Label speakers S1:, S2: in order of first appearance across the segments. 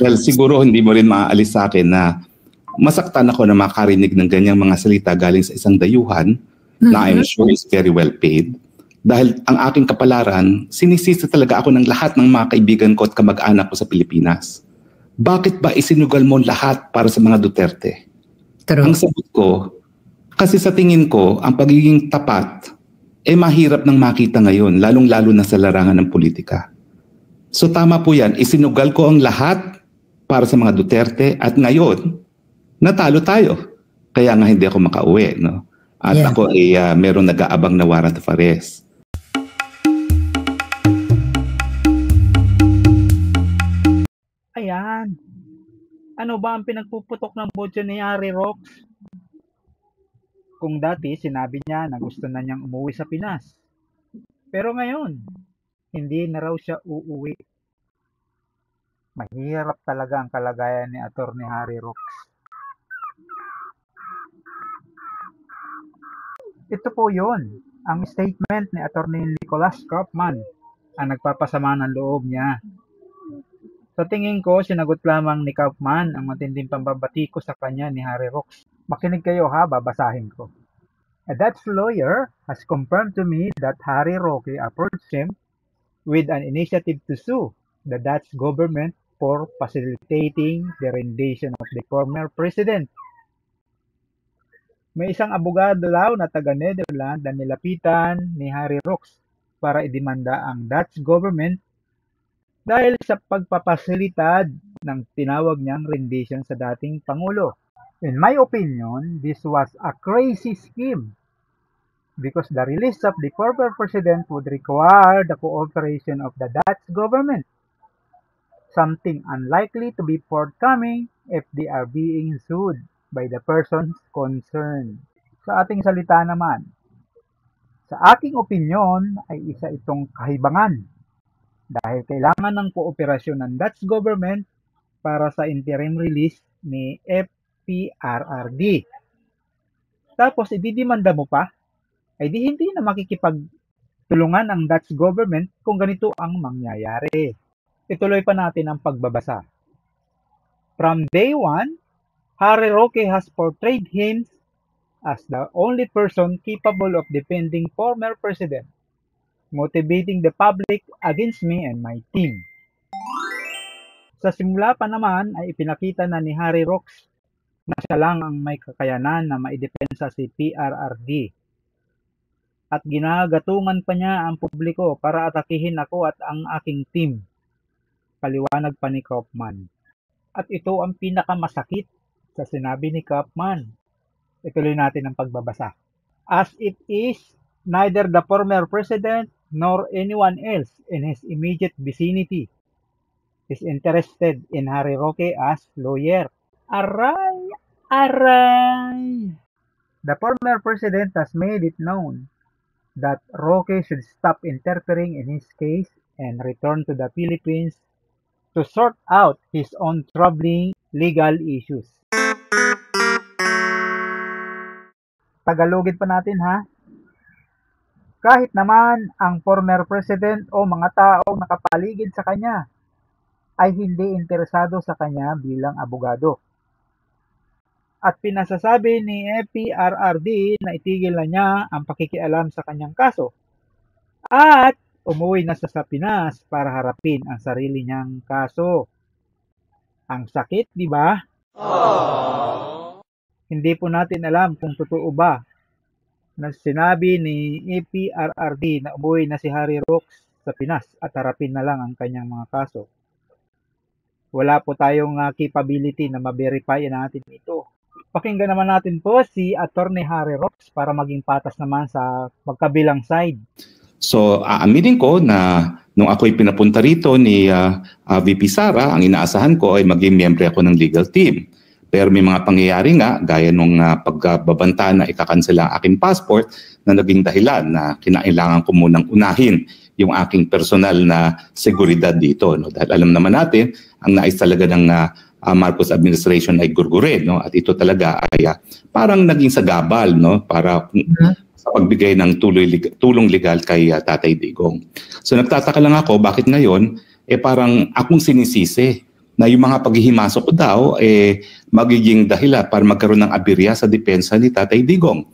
S1: Well, siguro hindi mo rin maaalis sa akin na masaktan ako na makarinig ng ganyang mga salita galing sa isang dayuhan na I'm sure is very well paid. Dahil ang aking kapalaran, sinisisi talaga ako ng lahat ng mga kaibigan ko at kamag-anak ko sa Pilipinas. Bakit ba isinugal mo lahat para sa mga Duterte?
S2: True.
S1: Ang sagot ko, kasi sa tingin ko, ang pagiging tapat, mahirap nang makita ngayon, lalong-lalo na sa larangan ng politika. So tama po yan, isinugal ko ang lahat para sa mga Duterte at ngayon, natalo tayo. Kaya nga hindi ako makauwi. No? At ako ay meron nag-aabang na warrant of arrest.
S3: Ayan. Ano ba ang pinagpuputok ng botyo ni Harry Rox? Kung dati sinabi niya na gusto na niyang umuwi sa Pinas. Pero ngayon, hindi na raw siya uuwi. Mahirap talaga ang kalagayan ni Atty. Harry Rox. Ito po yun, ang statement ni Atty. Nicholas Kaufman, ang nagpapasama ng loob niya. Sa tingin ko, sinagot lamang ni Kaufman ang matinding pambabati ko sa kanya ni Harry Rox. Makinig kayo ha, babasahin ko. A Dutch lawyer has confirmed to me that Harry Roque approached him with an initiative to sue the Dutch government for facilitating the rendition of the former president. May isang abogado daw na taga-Netherlands na nilapitan ni Harry Rox para idemanda ang Dutch government dahil sa pagpapasilitad ng tinawag niyang rendition sa dating Pangulo. In my opinion, this was a crazy scheme because the release of the former president would require the cooperation of the Dutch government, something unlikely to be forthcoming if they are being sued by the persons concerned. Sa ating salita naman, sa aking opinyon ay isa itong kahibangan dahil kailangan ng kooperasyon ng Dutch government para sa interim release ni FPRRD. Tapos ididimanda mo pa, ay di hindi na makikipagtulungan ang Dutch government kung ganito ang mangyayari. Ituloy pa natin ang pagbabasa. From day one, Harry Roque has portrayed him as the only person capable of defending former president, motivating the public against me and my team. Sa simula pa naman ay ipinakita na ni Harry Rox na siya lang ang may kakayanan na maidepensa si PRRD. At ginagatungan pa niya ang publiko para atakihin ako at ang aking team. Paliwanag pa ni Kaufman. At ito ang pinakamasakit sa sinabi ni Kaufman. Ituloy natin ang pagbabasa. As it is, neither the former president nor anyone else in his immediate vicinity is interested in Harry Roque as lawyer. Aray! Aray! The former president has made it known that Roque should stop interfering in his case and return to the Philippines to sort out his own troubling legal issues. Tagalogin pa natin ha. Kahit naman ang former president o mga taong nakapaligid sa kanya ay hindi interesado sa kanya bilang abogado. At pinasasabi ni FPRRD na itigil na niya ang pakikialam sa kanyang kaso at umuwi na sa Pinas para harapin ang sarili niyang kaso. Ang sakit, di ba? Hindi po natin alam kung totoo ba na sinabi ni FPRRD na umuwi na si Harry Rox sa Pinas at harapin na lang ang kanyang mga kaso. Wala po tayong capability na ma-verify natin ito. Pakinggan naman natin po si Atty. Harry Rox para maging patas naman sa magkabilang side.
S1: So, aaminin ko na nung ako'y pinapunta rito ni VP Sara, ang inaasahan ko ay maging miyembro ako ng legal team. Pero may mga pangyayari nga, gaya nung pagbabanta na ikakansela ang aking passport na naging dahilan na kinailangan ko munang unahin yung aking personal na seguridad dito. No? Dahil alam naman natin, ang nais talaga ng Marcos administration ay gurgurin. No? At ito talaga ay parang naging sagabal, no? Para sa pagbigay ng tulong legal kay Tatay Digong. So nagtataka lang ako, bakit ngayon, parang akong sinisisi na yung mga paghihimasok ko daw magiging dahilan para magkaroon ng aberya sa depensa ni Tatay Digong.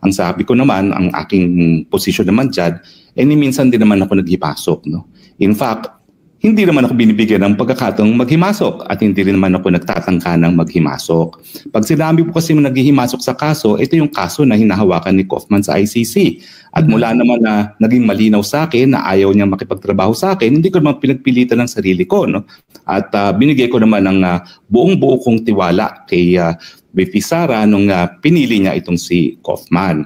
S1: Ang sabi ko naman, ang aking posisyon naman dyan, minsan din naman ako naghimasok. No? In fact, hindi naman ako binibigyan ng pagkakataong maghimasok at hindi rin naman ako nagtatangka ng maghimasok. Pag sinabi po kasi naghihimasok sa kaso, ito yung kaso na hinahawakan ni Kaufman sa ICC. At mula naman na naging malinaw sa akin na ayaw niya makipagtrabaho sa akin, hindi ko naman pinagpilitan ng sarili ko. No? At binigay ko naman ng buong-buo kong tiwala kay VP Sara nung pinili niya itong si Kaufman.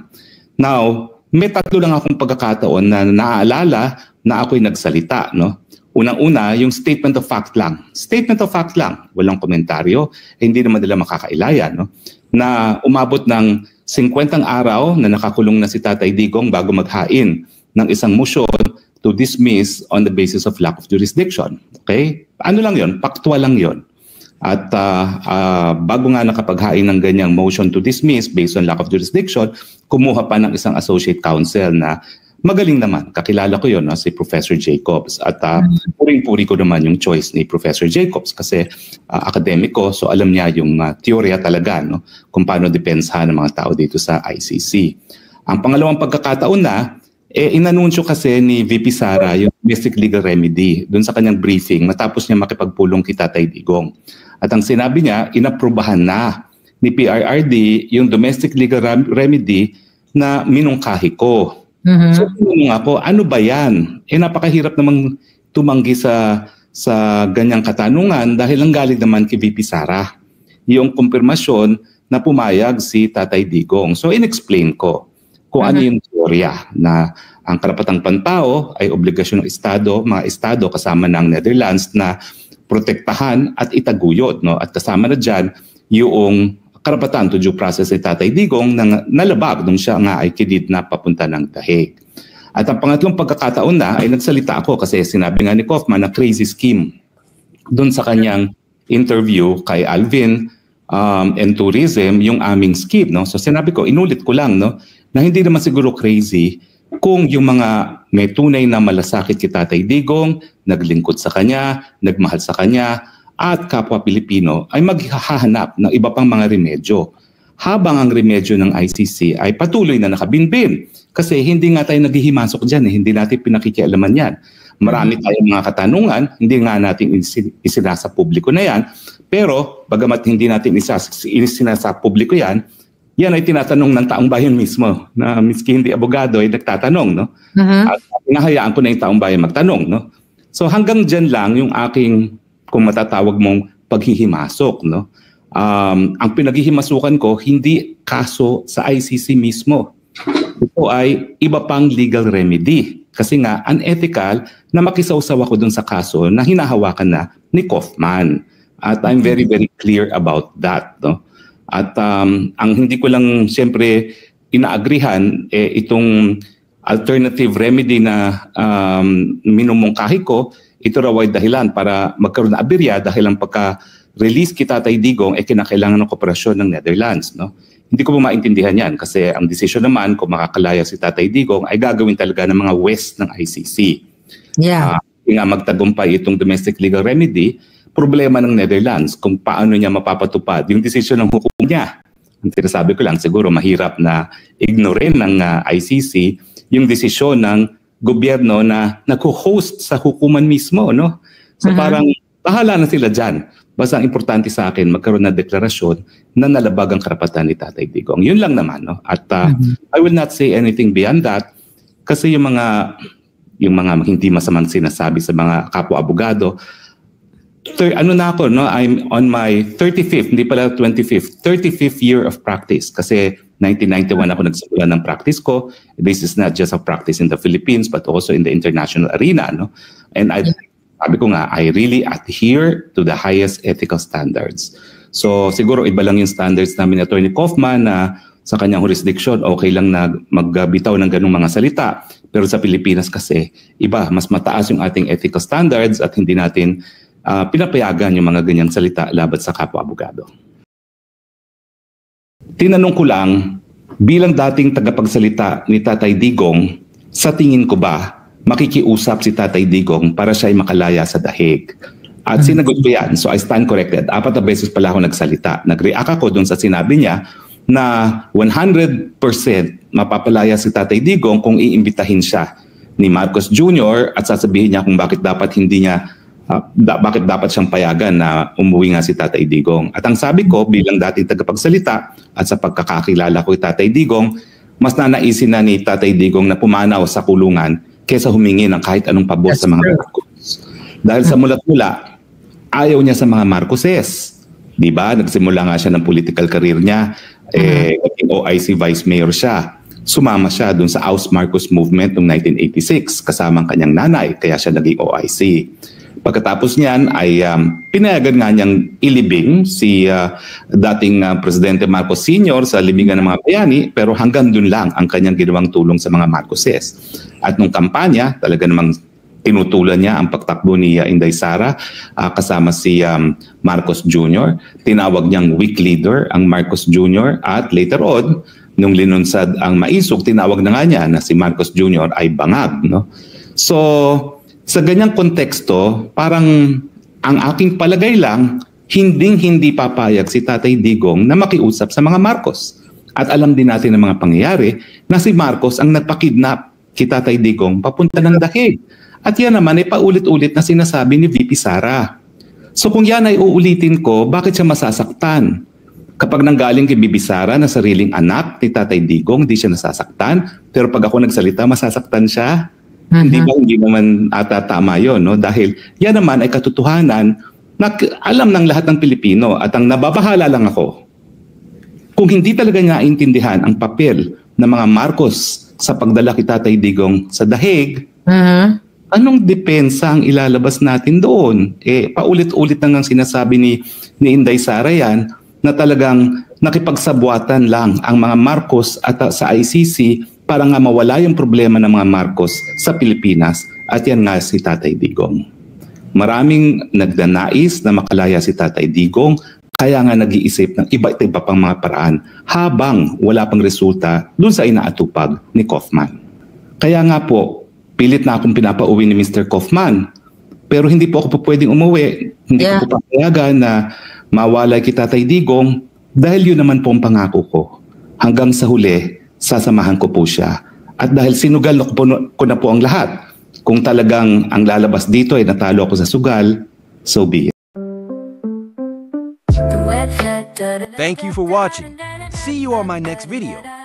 S1: Now, may tatlo lang akong pagkakataon na naaalala na ako'y nagsalita. No? Unang-una, yung statement of fact lang. Statement of fact lang, walang komentaryo, hindi naman nila makakailaya. No? Na umabot ng 50 araw na nakakulong na si Tatay Digong bago maghain ng isang motion to dismiss on the basis of lack of jurisdiction. Okay? Ano lang yon? Paktual lang yon. At bago nga nakapaghain ng ganyang motion to dismiss based on lack of jurisdiction, kumuha pa ng isang associate counsel na magaling naman. Kakilala ko yun, si Professor Jacobs. At puring-puri ko naman yung choice ni Professor Jacobs kasi akademiko, so alam niya yung teorya talaga no, kung paano depensahan ng mga tao dito sa ICC. Ang pangalawang pagkakataon na, inanunsyo kasi ni VP Sara yung domestic legal remedy doon sa kanyang briefing matapos niya makipagpulong kay Tatay Digong. At ang sinabi niya, inaprubahan na ni PRRD yung domestic legal remedy na minungkahi ko. So, tinanong ako, ano ba yan? Napakahirap namang tumanggi sa ganyang katanungan dahil ang galing naman kay VP Sara. Yung kumpirmasyon na pumayag si Tatay Digong. So, in-explain ko kung ano yung teorya na ang karapatang pantao ay obligasyon ng Estado, mga Estado kasama ng Netherlands na protektahan at itaguyod. No? At kasama na dyan yung karapatan to due process ni Tatay Digong na nalabag nung siya nga ay kidnap papunta ng Dahig. At ang pangatlong pagkakataon na ay nagsalita ako kasi sinabi nga ni Kaufman na crazy scheme doon sa kanyang interview kay Alvin and Tourism yung aming scheme. No? So sinabi ko, inulit ko lang no, na hindi naman siguro crazy kung yung mga may tunay na malasakit kay Tatay Digong, naglingkod sa kanya, nagmahal sa kanya, at kapwa Pilipino ay maghahanap ng iba pang mga remedyo. Habang ang remedyo ng ICC ay patuloy na nakabinbin. Kasi hindi nga tayo naghihimasok dyan, hindi natin pinakikialaman yan. Marami tayong mga katanungan, hindi nga natin isinasa publiko na yan. Pero bagamat hindi natin isinasa publiko yan, yan ay tinatanong ng taong bayan mismo. Na miski hindi abogado ay nagtatanong. No? At pinahayaan ko na yung taong bayan magtanong. No? So hanggang dyan lang yung aking kung matatawag mong paghihimasok. No? Ang pinaghihimasukan ko, hindi kaso sa ICC mismo. Ito ay iba pang legal remedy. Kasi nga, unethical na makisawsaw ako dun sa kaso na hinahawakan na ni Kaufman. At I'm very, very clear about that. No? At ang hindi ko lang siyempre inaagrihan, itong alternative remedy na minumungkahi ko, ito raw ay dahilan para magkaroon na aberya dahil ang pagka-release kay Tatay Digong ay kinakailangan ng kooperasyon ng Netherlands. No? Hindi ko po maintindihan yan kasi ang desisyon naman kung makakalaya si Tatay Digong ay gagawin talaga ng mga West ng ICC.
S2: Yeah.
S1: Nga magtagumpay itong domestic legal remedy, problema ng Netherlands kung paano niya mapapatupad yung desisyon ng hukom niya. Ang sinasabi ko lang, siguro mahirap na ignorin ng ICC yung desisyon ng gobyerno na nag-host sa hukuman mismo, no? So parang bahala na sila dyan. Basta ang importante sa akin, magkaroon na deklarasyon na nalabag ang karapatan ni Tatay Digong. Yun lang naman, no? At I will not say anything beyond that kasi yung mga hindi masamang sinasabi sa mga kapwa-abogado, ano na ako, no? I'm on my 35th, hindi pala 25th, 35th year of practice kasi 1991 ako nagsimula ng practice ko. This is not just a practice in the Philippines but also in the international arena. No? And sabi ko nga, I really adhere to the highest ethical standards. So siguro iba lang yung standards namin ni Atty. Kaufman na sa kanyang jurisdiction, okay lang na magbitaw ng ganung mga salita. Pero sa Pilipinas kasi, iba, mas mataas yung ating ethical standards at hindi natin pinapayagan yung mga ganyang salita labat sa kapwa-abogado. Tinanong ko lang, bilang dating tagapagsalita ni Tatay Digong, sa tingin ko ba makikiusap si Tatay Digong para siya ay makalaya sa Dahig? At sinagot ko yan. So I stand corrected. 4 na beses pala ako nagsalita. Nag-react ako dun sa sinabi niya na 100% mapapalaya si Tatay Digong kung iimbitahin siya ni Marcos Jr. at sasabihin niya kung bakit dapat bakit dapat siyang payagan na umuwi nga si Tatay Digong. At ang sabi ko bilang dating tagapagsalita at sa pagkakakilala ko kay Tatay Digong, mas nanaisin na ni Tatay Digong na pumanaw sa kulungan kaysa humingi ng kahit anong pabor sa mga Marcos. Dahil sa mulat-mula, ayaw niya sa mga Marcoses. Diba? Nagsimula nga siya ng political career niya. Naging OIC Vice Mayor siya. Sumama siya dun sa Aus Marcos Movement noong 1986 kasama ang kanyang nanay, kaya siya naging OIC. Pagkatapos niyan ay pinayagan nga niyang ilibing si dating Presidente Marcos Sr. sa libingan ng mga bayani, pero hanggang dun lang ang kanyang ginawang tulong sa mga Marcoses. At nung kampanya, talaga namang tinutulan niya ang pagtakbo ni Inday Sara kasama si Marcos Jr. Tinawag niyang weak leader ang Marcos Jr. at later on, nung linunsad ang maisog, tinawag na nga niya na si Marcos Jr. ay bangag. No? So, sa ganyang konteksto, parang ang aking palagay lang, hindi papayag si Tatay Digong na makiusap sa mga Marcos. At alam din natin ang mga pangyayari na si Marcos ang nagpakidnap kay Tatay Digong papunta ng Dahig. At yan naman ay paulit-ulit na sinasabi ni VP Sara. So kung yan ay uulitin ko, bakit siya masasaktan? Kapag nanggaling kay VP Sara na sariling anak ni Tatay Digong, hindi siya nasasaktan. Pero pag ako nagsalita, masasaktan siya. Hindi naman ata tama yun, no? Dahil yan naman ay katotohanan na alam ng lahat ng Pilipino at ang nababahala lang ako. Kung hindi talaga niya intindihan ang papel ng mga Marcos sa pagdala kay Tatay Digong sa Dahig, anong depensa ang ilalabas natin doon? Paulit-ulit nang sinasabi ni Inday Sara yan na talagang nakipagsabuatan lang ang mga Marcos at sa ICC para nga mawala yung problema ng mga Marcos sa Pilipinas at yan nga si Tatay Digong. Maraming nagdanais na makalaya si Tatay Digong kaya nga nag-iisip ng iba't iba pang mga paraan habang wala pang resulta dun sa inaatupag ni Kaufman. Kaya nga po, pilit na akong pinapauwi ni Mr. Kaufman pero hindi po ako pwedeng umuwi. Hindi ko po papayagan na mawalay kay Tatay Digong dahil yun naman po ang pangako ko. Hanggang sa huli, sasamahan ko po siya. At dahil sinugal ko na po ang lahat, kung talagang ang lalabas dito ay natalo ako sa sugal, so be it.
S2: Thank you for watching. See you on my next video.